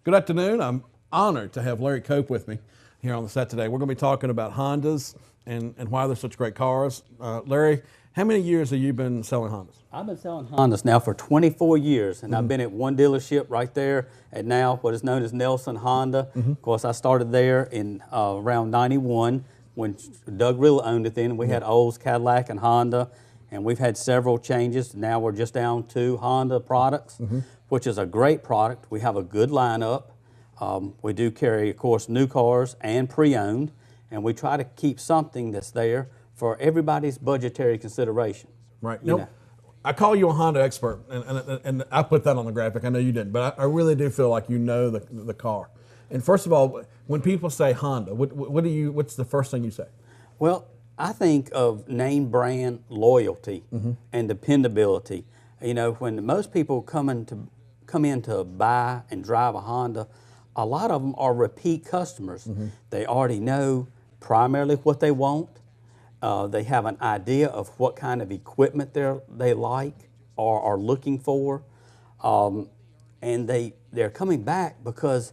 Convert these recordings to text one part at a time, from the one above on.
Good afternoon. I'm honored to have Larry Cope with me here on the set today. We're going to be talking about Hondas and why they're such great cars. Larry, how many years have you been selling Hondas? I've been selling Hondas now for 24 years, and I've been at one dealership right there at now what is known as Nelson Honda. Of course, I started there in around 91 when Doug Rilla owned it then. We had Olds, Cadillac, and Honda, and we've had several changes. Now we're just down to Honda products, which is a great product. We have a good lineup. We do carry, of course, new cars and pre-owned, and we try to keep something that's there for everybody's budgetary consideration. Right. I call you a Honda expert, and I put that on the graphic. I know you didn't, but I really do feel like you know the car. And first of all, when people say Honda, what's the first thing you say? Well, I think of name brand loyalty and dependability. You know, when most people come in to buy and drive a Honda, a lot of them are repeat customers. They already know primarily what they want. They have an idea of what kind of equipment they like or are looking for. And they're coming back because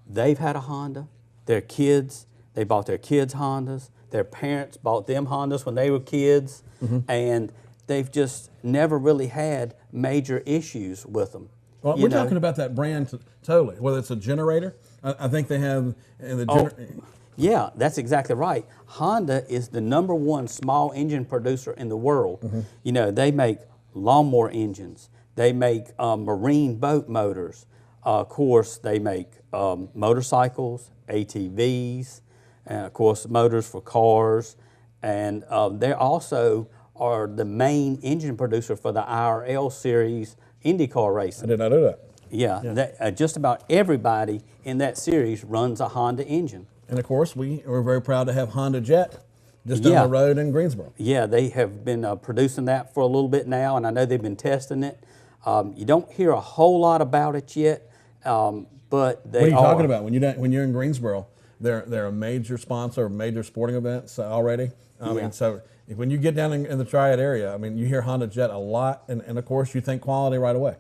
they've had a Honda. They bought their kids Hondas. Their parents bought them Hondas when they were kids. And they've just never really had major issues with them. Well, we're talking about that brand totally, whether it's a generator. I think they have in the Yeah, that's exactly right. Honda is the #1 small engine producer in the world. You know, they make lawnmower engines. They make marine boat motors. Of course, they make motorcycles, ATVs, and of course, motors for cars. And they also are the main engine producer for the IRL series IndyCar racing. I did not know that. Yeah. Just about everybody in that series runs a Honda engine. And of course, we're very proud to have Honda Jet just down the road in Greensboro. Yeah, they have been producing that for a little bit now, and I know they've been testing it. You don't hear a whole lot about it yet, but they are. What are you talking about? When you're in Greensboro, they're a major sponsor of major sporting events already. I mean, so when you get down in the Triad area, I mean, you hear Honda Jet a lot, and of course, you think quality right away.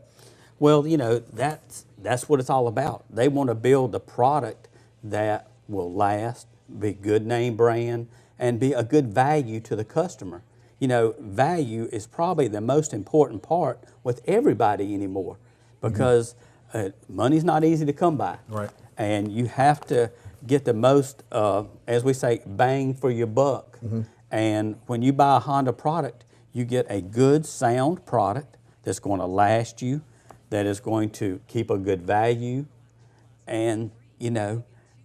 Well, you know, that's what it's all about. They want to build a product that will last, be good name brand, and be a good value to the customer. You know, value is probably the most important part with everybody anymore because money's not easy to come by. Right. And you have to get the most, as we say, bang for your buck. And when you buy a Honda product, you get a good, sound product that's going to last you, that is going to keep a good value. And, you know,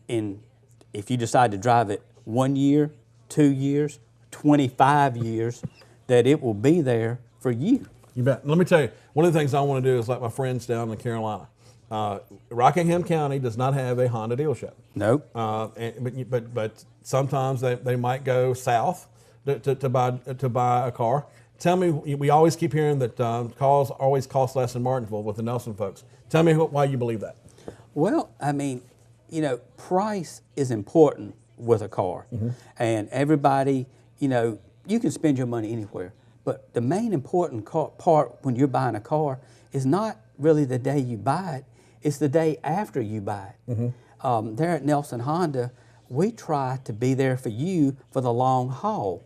if you decide to drive it 1 year, 2 years, 25 years, that it will be there for you. You bet. Let me tell you, one of the things I want to do is like my friends down in Carolina. Rockingham County does not have a Honda dealership. Nope. But sometimes they might go south to buy a car. Tell me, we always keep hearing that cars always cost less in Martinsville with the Nelson folks. Tell me why you believe that. Well, I mean, you know, price is important with a car. And everybody, you know, you can spend your money anywhere. But the main important part when you're buying a car is not really the day you buy it, it's the day after you buy it. There at Nelson Honda, we try to be there for you for the long haul.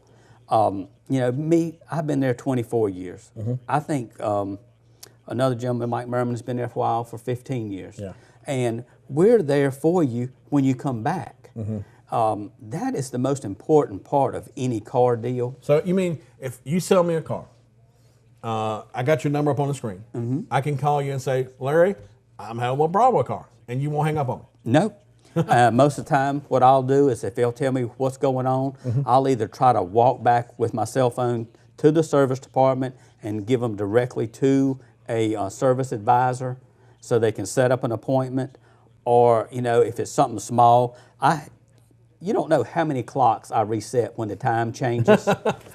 You know, I've been there 24 years. I think another gentleman, Mike Merriman, has been there for a while, for 15 years. Yeah. And we're there for you when you come back. That is the most important part of any car deal. So you mean if you sell me a car, I got your number up on the screen. I can call you and say, Larry, I'm having a little problem with a car, and you won't hang up on me. Nope. Most of the time, what I'll do is if they'll tell me what's going on, I'll either try to walk back with my cell phone to the service department and give them directly to a service advisor so they can set up an appointment. Or, you know, if it's something small, you don't know how many clocks I reset when the time changes.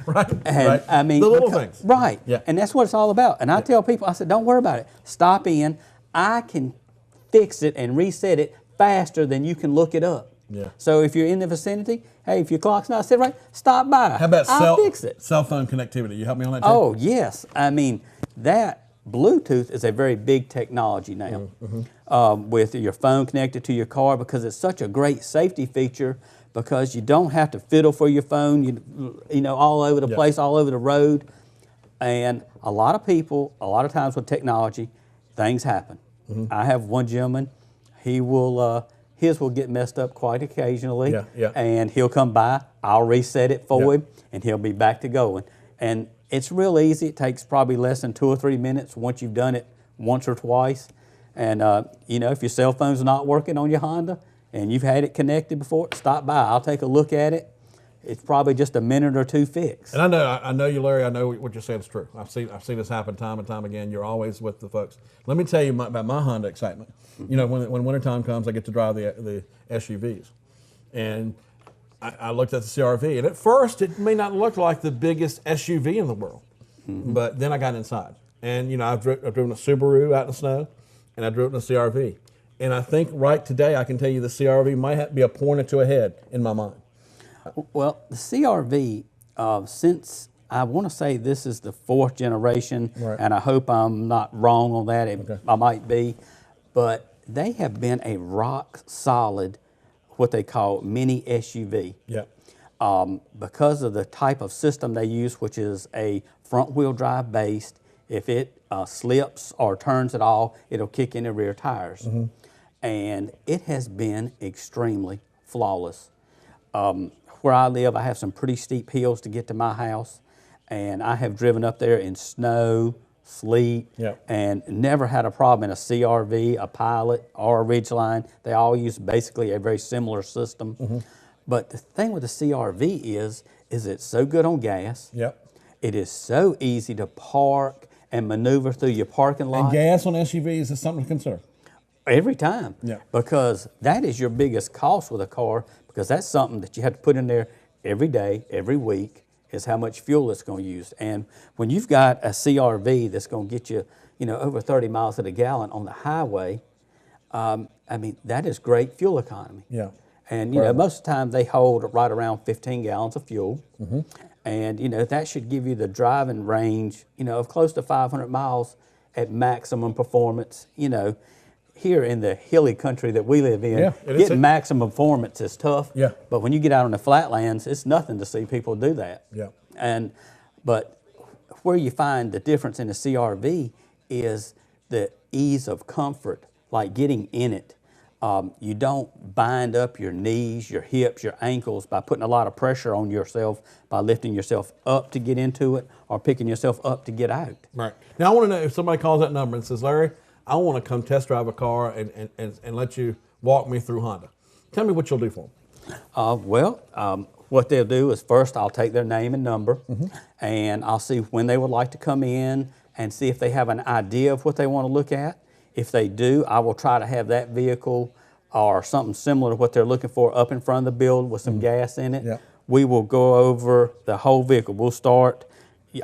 Right. And right. I mean, the little things. Right. Yeah. And that's what it's all about. And I tell people, I said, don't worry about it. Stop in. I can fix it and reset it faster than you can look it up. Yeah. So if you're in the vicinity, hey, if your clock's not set right, stop by. How about I'll fix it. cell phone connectivity? You help me on that too? Oh, yes. I mean, that Bluetooth is a very big technology now, with your phone connected to your car, because it's such a great safety feature, because you don't have to fiddle for your phone, you know, all over the place, all over the road. And a lot of people, a lot of times with technology, things happen. I have one gentleman, he will, his will get messed up quite occasionally, and he'll come by, I'll reset it for him, and he'll be back to going. And it's real easy. It takes probably less than 2 or 3 minutes once you've done it once or twice. And you know, if your cell phone's not working on your Honda and you've had it connected before, stop by. I'll take a look at it. It's probably just a minute or two fix. And I know you, Larry. I know what you're saying is true. I've seen this happen time and time again. You're always with the folks. Let me tell you about my Honda excitement. You know, when wintertime comes, I get to drive the SUVs, and I looked at the CRV, and at first it may not look like the biggest SUV in the world, but then I got inside, and you know, I've driven a Subaru out in the snow, and I drove in a CRV, and I think right today I can tell you the CRV might be a point or two ahead in my mind. Well, the CRV, since I want to say this is the 4th generation, and I hope I'm not wrong on that, I might be, but they have been a rock solid, what they call mini SUV. Because of the type of system they use, which is a front wheel drive based. If it slips or turns at all, it'll kick in the rear tires. And it has been extremely flawless. Where I live, I have some pretty steep hills to get to my house, and I have driven up there in snow, sleet, and never had a problem in a CRV, a Pilot, or a Ridgeline. They all use basically a very similar system. But the thing with the CRV is it's so good on gas. It is so easy to park and maneuver through your parking lot. And gas on SUVs is something to consider. Every time. Because that is your biggest cost with a car, because that's something that you have to put in there every day, every week, is how much fuel it's going to use. And when you've got a CRV that's going to get you, you know, over 30 miles to the gallon on the highway, I mean, that is great fuel economy. And, you know, most of the time they hold right around 15 gallons of fuel. And, you know, that should give you the driving range, you know, of close to 500 miles at maximum performance. You know, here in the hilly country that we live in, getting maximum performance is tough. But when you get out on the flatlands, it's nothing to see people do that. But where you find the difference in the CRV is the ease of comfort, like getting in it. You don't bind up your knees, your hips, your ankles by putting a lot of pressure on yourself by lifting yourself up to get into it or picking yourself up to get out. Now I want to know, if somebody calls that number and says, Larry, I want to come test drive a car and let you walk me through Honda. Tell me what you'll do for them. What they'll do is first I'll take their name and number, and I'll see when they would like to come in and see if they have an idea of what they want to look at. If they do, I will try to have that vehicle or something similar to what they're looking for up in front of the building with some gas in it. We will go over the whole vehicle. We'll start,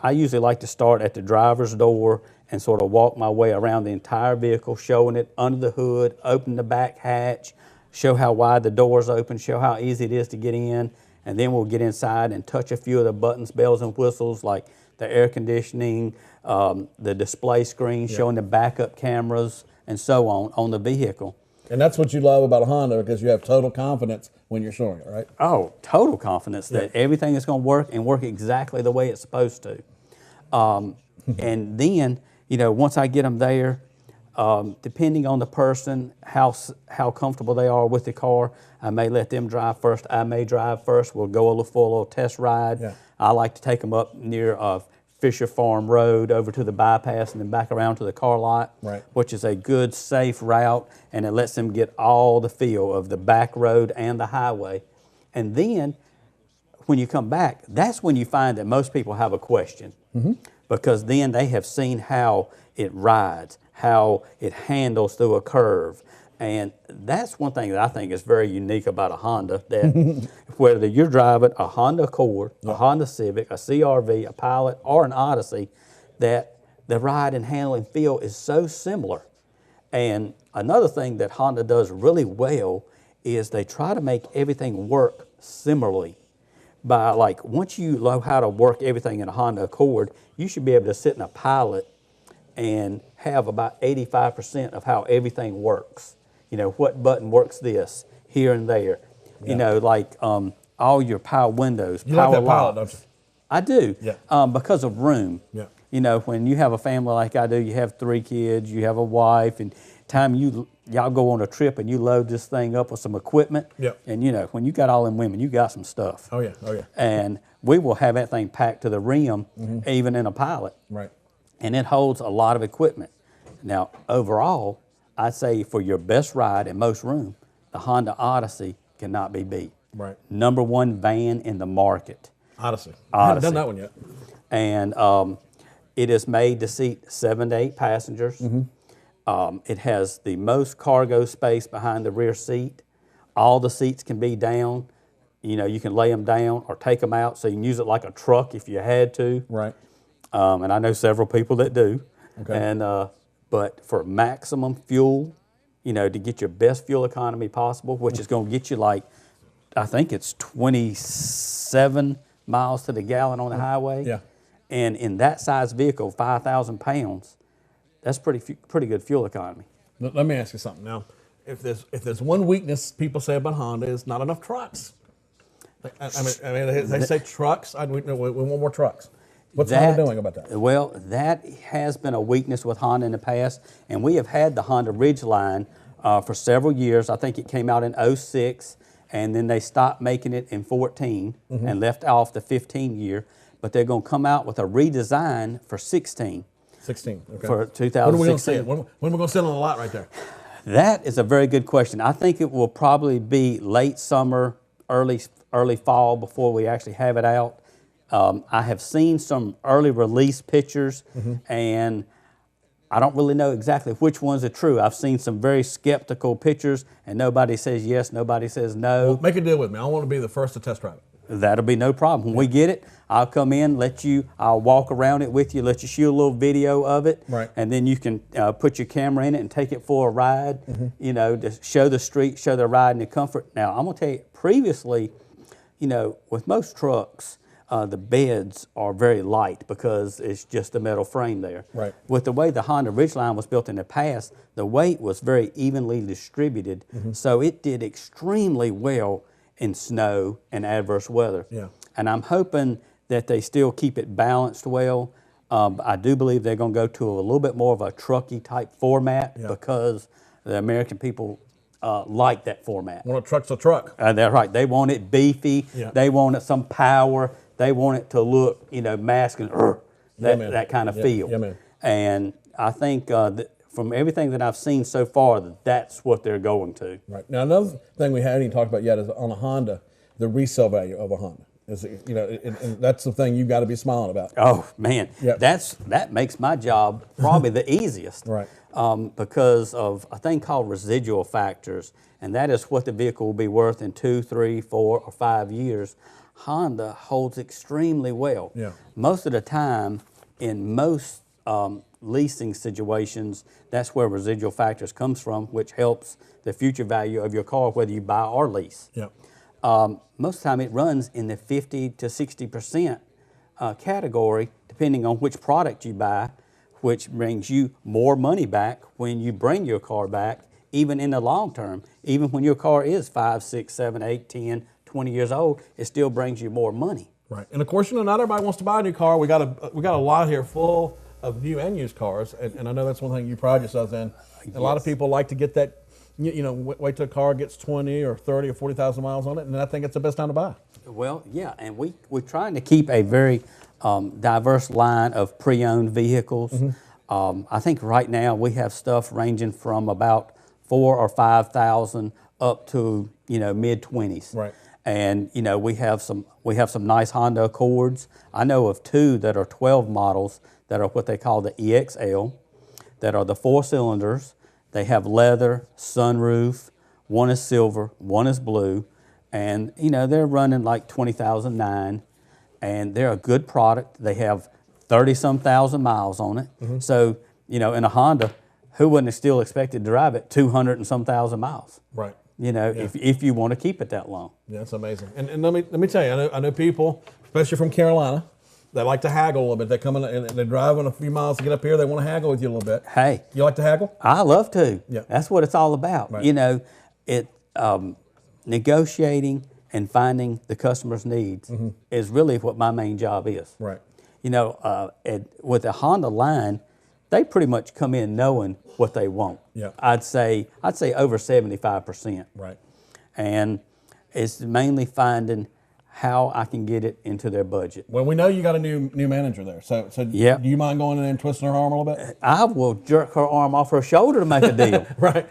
I usually like to start at the driver's door and sort of walk my way around the entire vehicle, showing it under the hood, open the back hatch, show how wide the doors open, show how easy it is to get in, and then we'll get inside and touch a few of the buttons, bells, and whistles, like the air conditioning, the display screen showing the backup cameras, and so on the vehicle. And that's what you love about a Honda, because you have total confidence when you're showing it, right? Oh, total confidence that everything is going to work and work exactly the way it's supposed to. And then, you know, once I get them there, depending on the person, how comfortable they are with the car, I may let them drive first. I may drive first. We'll go a little test ride. I like to take them up near Fisher Farm Road over to the bypass and then back around to the car lot, which is a good, safe route, and it lets them get all the feel of the back road and the highway. And then when you come back, that's when you find that most people have a question, because then they have seen how it rides, how it handles through a curve. And that's one thing that I think is very unique about a Honda, that whether you're driving a Honda Accord, a Honda Civic, a CRV, a Pilot, or an Odyssey, that the ride and handling feel is so similar. And another thing that Honda does really well is they try to make everything work similarly. By, like, once you know how to work everything in a Honda Accord, you should be able to sit in a Pilot and have about 85% of how everything works. You know, what button works this, here and there. Yeah. You know, like all your power windows, You power like that Pilot, locks. don't you? I do, Yeah. because of room. Yeah. You know, when you have a family like I do, you have 3 kids, you have a wife, and time y'all go on a trip and you load this thing up with some equipment. Yeah. And you know, when you got all them women, you got some stuff. Oh yeah. Oh yeah. And we will have that thing packed to the rim, even in a Pilot. Right. And it holds a lot of equipment. Now, overall, I'd say for your best ride and most room, the Honda Odyssey cannot be beat. Right. #1 van in the market. Odyssey. I haven't done that one yet. And it is made to seat 7 to 8 passengers. It has the most cargo space behind the rear seat. All the seats can be down. You know, you can lay them down or take them out, so you can use it like a truck if you had to. Right. And I know several people that do. Okay. And but for maximum fuel, you know, to get your best fuel economy possible, which is going to get you like, I think it's 27 miles to the gallon on the highway. Yeah. And in that size vehicle, 5,000 pounds, that's pretty good fuel economy. Let me ask you something now. If there's one weakness people say about Honda is not enough trucks. I mean, they say trucks. We want more trucks. What's Honda doing about that? Well, that has been a weakness with Honda in the past, and we have had the Honda Ridgeline for several years. I think it came out in '06, and then they stopped making it in '14 and left off the '15 year. But they're going to come out with a redesign for '16. 16. Okay. For When 2016. are we going to see it? When are we going to sit on the lot right there? That is a very good question. I think it will probably be late summer, early fall before we actually have it out. I have seen some early release pictures, and I don't really know exactly which ones are true. I've seen some very skeptical pictures, and nobody says yes, nobody says no. Well, make a deal with me. I want to be the first to test drive it. That'll be no problem. When we get it, I'll come in, I'll walk around it with you, let you shoot a little video of it. Right. And then you can put your camera in it and take it for a ride, you know, to show the street, show the ride and the comfort. Now, I'm going to tell you, previously, you know, with most trucks, the beds are very light because it's just a metal frame there. Right. With the way the Honda Ridgeline was built in the past, the weight was very evenly distributed, so it did extremely well in snow and adverse weather. Yeah. And I'm hoping that they still keep it balanced well. I do believe they're going to go to a little bit more of a trucky type format because the American people like that format. Want a truck's a truck. That's right. They want it beefy. Yeah. They want it some power. They want it to look, you know, masculine, that kind of feel. Yeah, man. And I think that from everything that I've seen so far, that's what they're going to. Right. Now, another thing we haven't even talked about yet is on a Honda, the resale value of a Honda. Is, you know, and that's the thing you got to be smiling about. Oh man, Yep. that makes my job probably the easiest. Right. Because of a thing called residual factors, and that is what the vehicle will be worth in 2, 3, 4, or 5 years. Honda holds extremely well. Yeah. Most of the time, in most leasing situations, that's where residual factors comes from, which helps the future value of your car, whether you buy or lease. Yeah. Most of the time it runs in the 50 to 60% category, depending on which product you buy, which brings you more money back when you bring your car back, even in the long term. Even when your car is 5, 6, 7, 8, 10, 20 years old, it still brings you more money. Right. And of course, you know, not everybody wants to buy a new car. We got a lot here full of new and used cars, and I know that's one thing you pride yourselves in. A lot of people like to get that, you know, wait till a car gets 20 or 30 or 40,000 miles on it, and I think it's the best time to buy. Well, yeah, and we're trying to keep a very diverse line of pre-owned vehicles. I think right now we have stuff ranging from about 4,000 or 5,000 up to, you know, mid-20s. Right. And you know, we have some nice Honda Accords. I know of 2 that are 12 models that are what they call the EXL, that are the 4 cylinders. They have leather, sunroof. One is silver, one is blue, and you know they're running like 20,009, and they're a good product. They have 30-some thousand miles on it. So you know, in a Honda, who wouldn't still expect to drive it 200 and some thousand miles? Right. You know, if you want to keep it that long. Yeah, it's amazing. And let me tell you, I know people, especially from Carolina, They like to haggle a little bit. They come in and they're driving a few miles to get up here. They want to haggle with you a little bit. Hey, You like to haggle? I love to. Yeah. That's what it's all about. Right. You know, negotiating and finding the customer's needs is really what my main job is. Right. You know, with the Honda line, they pretty much come in knowing what they want. Yeah. I'd say over 75%. Right. And it's mainly finding how I can get it into their budget. Well, we know you got a new manager there. So Yeah. do you mind going in there and twisting her arm a little bit? I will jerk her arm off her shoulder to make a deal. Right.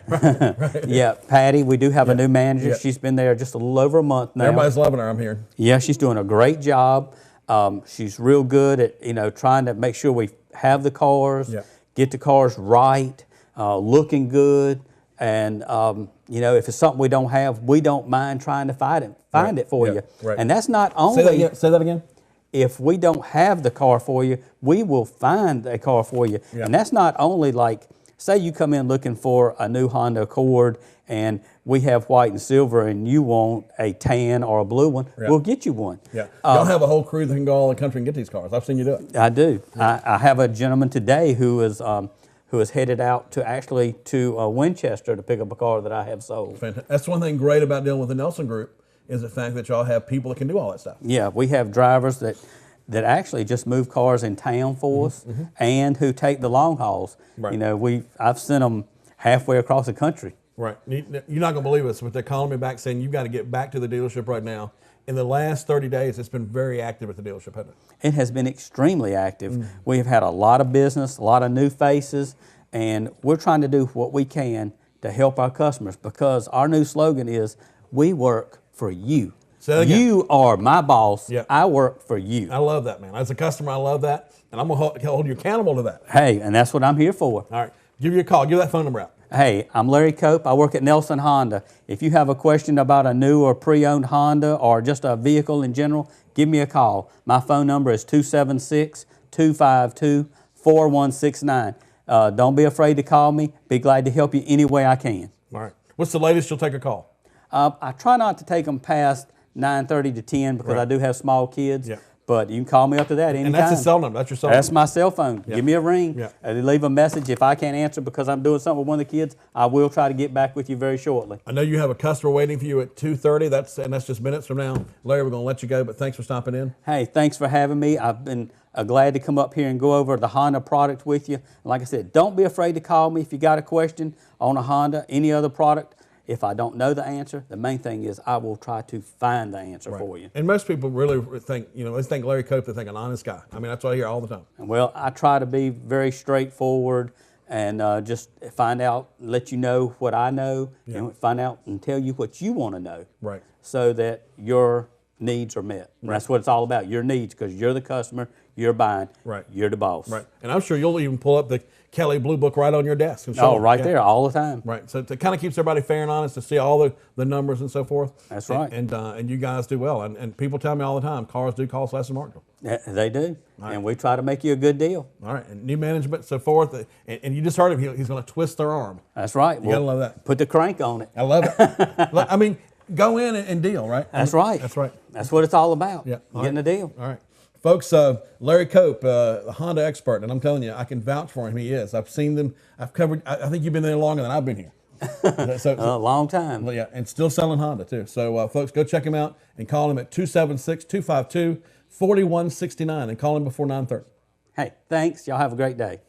Yeah, Patty, we do have a new manager. Yeah. She's been there just a little over a month now. Everybody's loving her, I'm hearing. Yeah, she's doing a great job. She's real good at, you know, trying to make sure we have the cars, Yeah. get the cars right, looking good, and you know, if it's something we don't have, we don't mind trying to find it for Yeah. you. Right. And that's not only. Say that again. If we don't have the car for you, we will find a car for you. Yeah. And that's not only like, say you come in looking for a new Honda Accord and we have white and silver and you want a tan or a blue one, Yeah. we'll get you one. Yeah. Y'all have a whole crew that can go all the country and get these cars. I've seen you do it. I do. I have a gentleman today who is headed out to Winchester to pick up a car that I have sold. Fantastic. That's one thing great about dealing with the Nelson Group is the fact that y'all have people that can do all that stuff. Yeah, we have drivers that actually just move cars in town for us and who take the long hauls. Right. You know, I've sent them halfway across the country. Right. You're not going to believe this, but they're calling me back saying you've got to get back to the dealership right now. In the last 30 days, it's been very active at the dealership, hasn't it? It has been extremely active. We have had a lot of business, a lot of new faces, and we're trying to do what we can to help our customers because our new slogan is, we work for you. Say that again. You are my boss. Yeah. I work for you. I love that, man. As a customer, I love that, and I'm going to hold you accountable to that. Hey, and that's what I'm here for. All right. Give you a call. Give that phone number out. Hey, I'm Larry Cope. I work at Nelson Honda. If you have a question about a new or pre-owned Honda or just a vehicle in general, give me a call. My phone number is 276-252-4169. Don't be afraid to call me. Be glad to help you any way I can. All right. What's the latest you'll take a call? I try not to take them past 9:30 to 10 because Right. I do have small kids. Yeah. But you can call me up to that anytime. And that's his cell number. That's your cell That's number. my cell phone. Yeah. Give me a ring. Yeah. Leave a message. If I can't answer because I'm doing something with one of the kids, I will try to get back with you very shortly. I know you have a customer waiting for you at 2:30. That's just minutes from now. Larry, we're going to let you go, but thanks for stopping in. Hey, thanks for having me. I've been glad to come up here and go over the Honda product with you. And like I said, don't be afraid to call me if you got a question on a Honda, any other product. If I don't know the answer, the main thing is I will try to find the answer for you. And most people really think, they think Larry Cope, they think an honest guy. I mean, that's what I hear all the time. Well, I try to be very straightforward and just find out, let you know what I know, and find out and tell you what you want to know. Right. So that your needs are met. And that's what it's all about, your needs, because you're the customer, you're buying, Right. you're the boss. Right. And I'm sure you'll even pull up the Kelly Blue Book right on your desk. And show Oh, them. right Yeah. there all the time. Right. So it kind of keeps everybody fair and honest to see all the numbers and so forth. That's right. And you guys do well. And people tell me all the time, cars do cost less than Martinsville. Yeah, they do. Right. And we try to make you a good deal. All right. And new management, so forth. And you just heard him. He's going to twist their arm. That's right. You got to love that. Put the crank on it. I love it. I mean, go in and deal, right? That's right. That's right. That's what it's all about. Yeah. All Getting right. a deal. All right. Folks, Larry Cope, the Honda expert, and I'm telling you, I can vouch for him. He is. I've seen them. I've covered, I think you've been there longer than I've been here. A long time. Well, yeah, and still selling Honda, too. So, folks, go check him out and call him at 276-252-4169 and call him before 9:30. Hey, thanks. Y'all have a great day.